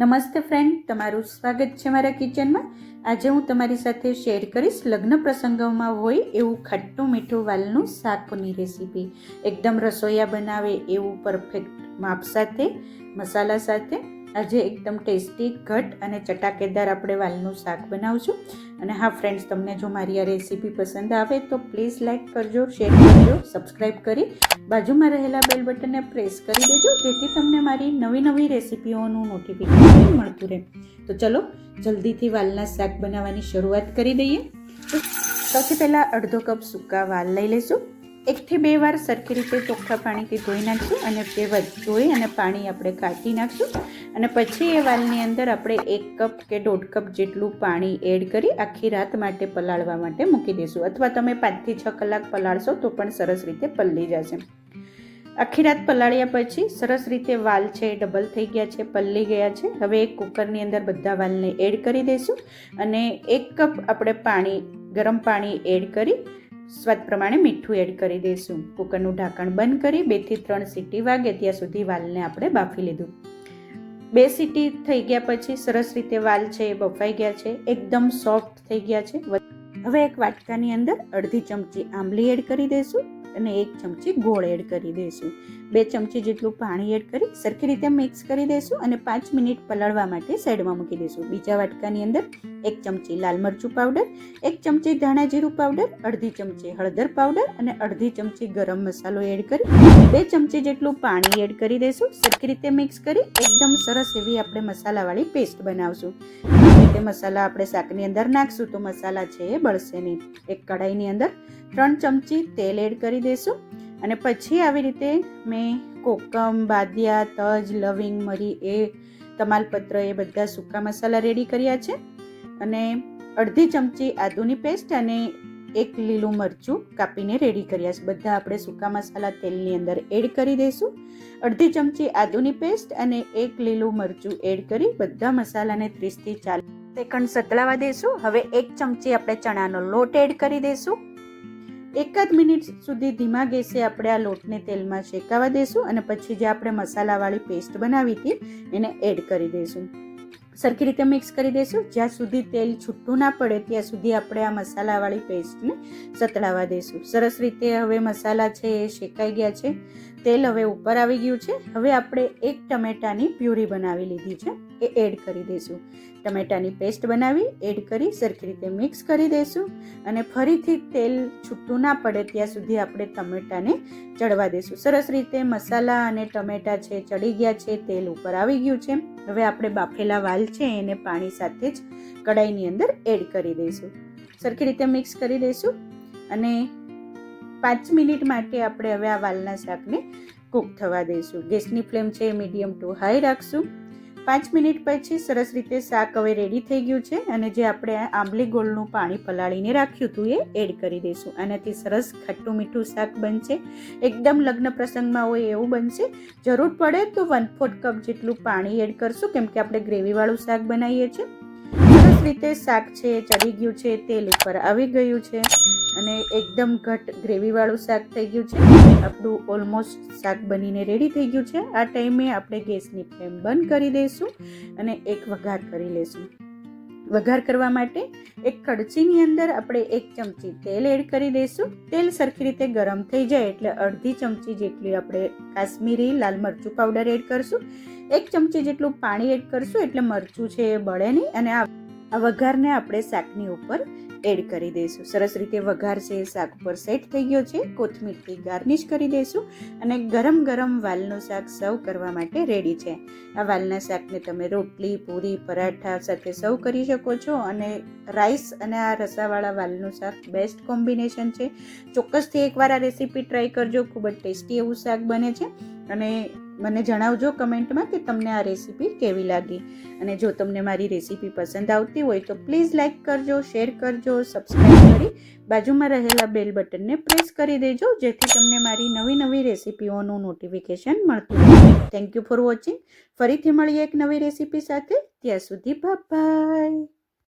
નમસ્તે ફ્રેન્ડ, તમારું સ્વાગત છે મારા કિચનમાં। આજે હું તમારી સાથે શેર કરીશ લગ્ન પ્રસંગોમાં હોય એવું ખાટું મીઠું વાલનું શાકની રેસીપી। એકદમ રસોઈયા બનાવે એવું પરફેક્ટ માપ સાથે, મસાલા સાથે આજે એકદમ ટેસ્ટી, ઘટ અને ચટાકેદાર આપણે વાલનું શાક બનાવશું। અને હા ફ્રેન્ડ્સ, તમને જો મારી આ રેસીપી પસંદ આવે તો પ્લીઝ લાઇક કરજો, શેર કરજો, સબસ્ક્રાઈબ કરી બાજુમાં રહેલા બેલ બટનને પ્રેસ કરી દેજો, જેથી તમને મારી નવી રેસીપીઓનું નોટિફિકેશન મળતું રહે। તો ચલો જલ્દીથી વાલના શાક બનાવવાની શરૂઆત કરી દઈએ। સૌથી પહેલાં અડધો કપ સૂકા વાલ લઈ લઈશું। 1 થી 2 વાર સરખી રીતે ચોખ્ખા પાણીથી ધોઈ નાખશું અને તે ધોઈ અને પાણી આપણે કાઢી નાખશું। અને પછી એ વાલની અંદર આપણે 1 કપ કે 1.5 કપ જેટલું પાણી એડ કરી આખી રાત માટે પલાળવા માટે મૂકી દઈશું, અથવા તમે 5 થી 6 કલાક પલાળશો તો પણ સરસ રીતે પલળી જશે। આખી રાત પલાળ્યા પછી સરસ રીતે વાલ છે ડબલ થઈ ગયા છે, પલળી ગયા છે। હવે એક કુકરની અંદર બધા વાલને એડ કરી દઈશું અને 1 કપ આપણે ગરમ પાણી એડ કરી સ્વાદ પ્રમાણે મીઠું એડ કરી દઈશું। કુકરનું ઢાંકણ બંધ કરી 2 થી 3 સીટી વાગે ત્યાં સુધી વાલને આપણે બાફી લીધું। 2 સીટી થઈ ગયા પછી સરસ રીતે વાલ છે બફાઈ ગયા છે, એકદમ સોફ્ટ થઈ ગયા છે। હવે એક વાટકાની અંદર અડધી ચમચી આંબલી એડ કરી દઈશું અને 1 ચમચી ગોળ એડ કરી દઈશું। 2 ચમચી જેટલું પાણી એડ કરી સરખી રીતે મિક્સ કરી દઈશું અને 5 મિનિટ પલાળવા માટે સાઈડમાં મૂકી દઈશું। બીજા વાટકાની અંદર 1 ચમચી લાલ મરચું પાવડર, 1 ચમચી ધાણા જીરું પાવડર, અડધી ચમચી હળદર પાવડર અને અડધી ચમચી ગરમ મસાલો એડ કરી 2 ચમચી જેટલું પાણી એડ કરી દઈશું। સરખી રીતે મિક્સ કરી એકદમ સરસ એવી આપણે મસાલાવાળી પેસ્ટ બનાવશું। આ રીતે મસાલા આપણે શાકની અંદર નાખશું તો મસાલા છે એ બળશે નહીં। એક કઢાઈની અંદર 3 ચમચી તેલ એડ કરી દઈશું અને પછી આવી રીતે મેં કોકમ, બાદિયા, તજ, લવિંગ, મરી, તમાલપત્ર એ બધા સૂકા મસાલા રેડી કર્યા છે અને અડધી ચમચી આદુની પેસ્ટ અને 1 લીલું મરચું કાપીને રેડી કર્યા છે। બધા આપણે સૂકા મસાલા તેલની અંદર એડ કરી દઈશું। અડધી ચમચી આદુની પેસ્ટ અને 1 લીલું મરચું એડ કરી બધા મસાલાને 30 થી 40 સેકન્ડ સતળાવા દઈશું। હવે 1 ચમચી આપણે ચણાનો લોટ એડ કરી દઈશું। 1 મિનિટ સુધી ધીમા ગેસે આપણે આ લોટને તેલમાં શેકાવા દઈશું અને પછી જે આપણે મસાલાવાળી પેસ્ટ બનાવી હતી એને એડ કરી દઈશું। સરખી રીતે મિક્સ કરી દઈશું। જ્યાં સુધી તેલ છૂટું ના પડે ત્યાં સુધી આપણે આ મસાલાવાળી પેસ્ટને સતળાવા દઈશું। સરસ રીતે હવે મસાલા છે એ શેકાઈ ગયા છે, તેલ હવે ઉપર આવી ગયું છે। હવે આપણે 1 ટમેટાની પ્યુરી બનાવી લીધી છે એ એડ કરી દઈશું। ટમેટાની પેસ્ટ બનાવી એડ કરી સરખી રીતે મિક્સ કરી દઈશું અને ફરીથી તેલ છૂટું ના પડે ત્યાં સુધી આપણે ટમેટાને ચડવા દઈશું। સરસ રીતે મસાલા અને ટમેટા છે ચડી ગયા છે, તેલ ઉપર આવી ગયું છે। હવે આપણે બાફેલા વાલ છે એને પાણી સાથે જ કઢાઈની અંદર એડ કરી દઈશું। સરખી રીતે મિક્સ કરી દઈશું અને 5 મિનિટ માટે આપણે હવે આ વાલના શાકને કૂક થવા દઈશું। ગેસની ફ્લેમ છે મીડિયમ ટુ હાઈ રાખશું। 5 મિનિટ પછી સરસ રીતે શાક હવે રેડી થઈ ગયું છે અને જે આપણે આંબલી ગોળનું પાણી પલાળીને રાખ્યું હતું એ એડ કરી દઈશું। આનાથી સરસ ખાટું મીઠું શાક બનશે, એકદમ લગ્ન પ્રસંગમાં હોય એવું બનશે। જરૂર પડે તો 1/4 કપ જેટલું પાણી એડ કરશું, કેમ કે આપણે ગ્રેવીવાળું શાક બનાવીએ છીએ। સરસ રીતે શાક છે ચડી ગયું છે, તેલ ઉપર આવી ગયું છે અને એકદમ ઘટ ગ્રેવીવાળું શાક થઈ ગયું છે। આપણું ઓલમોસ્ટ શાક બનીને રેડી થઈ ગયું છે। આ ટાઈમે આપણે ગેસની ફ્લેમ બંધ કરી દઈશું અને એક વઘાર કરી લઈશું। વઘાર કરવા માટે એક કડછીની અંદર આપણે 1 ચમચી તેલ એડ કરી દઈશું। તેલ સરખી રીતે ગરમ થઈ જાય એટલે અડધી ચમચી જેટલી આપણે કાશ્મીરી લાલ મરચું પાવડર એડ કરશું। 1 ચમચી જેટલું પાણી એડ કરશું એટલે મરચું છે એ બળે નહીં અને આ વઘારને આપણે શાકની ઉપર એડ કરી દઈશું। સરસ રીતે વઘાર છે શાક ઉપર સેટ થઈ ગયો છે। કોથમીરથી ગાર્નિશ કરી દઈશું અને ગરમ ગરમ વાલનું શાક સર્વ કરવા માટે રેડી છે। આ વાલના શાકને તમે રોટલી, પૂરી, પરાઠા સાથે સર્વ કરી શકો છો અને રાઈસ અને આ રસાવાળા વાલનું શાક બેસ્ટ કોમ્બિનેશન છે। ચોક્કસથી એકવાર આ રેસીપી ટ્રાય કરજો, ખૂબ જ ટેસ્ટી એવું શાક બને છે અને મને જણાવજો કમેન્ટમાં કે તમને આ રેસીપી કેવી લાગી। અને જો તમને મારી રેસીપી પસંદ આવતી હોય તો પ્લીઝ લાઇક કરજો, શેર કરજો, સબસ્ક્રાઈબ કરી બાજુમાં રહેલા બેલ બટનને પ્રેસ કરી દેજો, જેથી તમને મારી નવી રેસીપીઓનું નોટિફિકેશન મળતું રહે। Thank you for watching. ફરીથી મળીએ એક નવી રેસીપી સાથે, ત્યાં સુધી બાય બાય।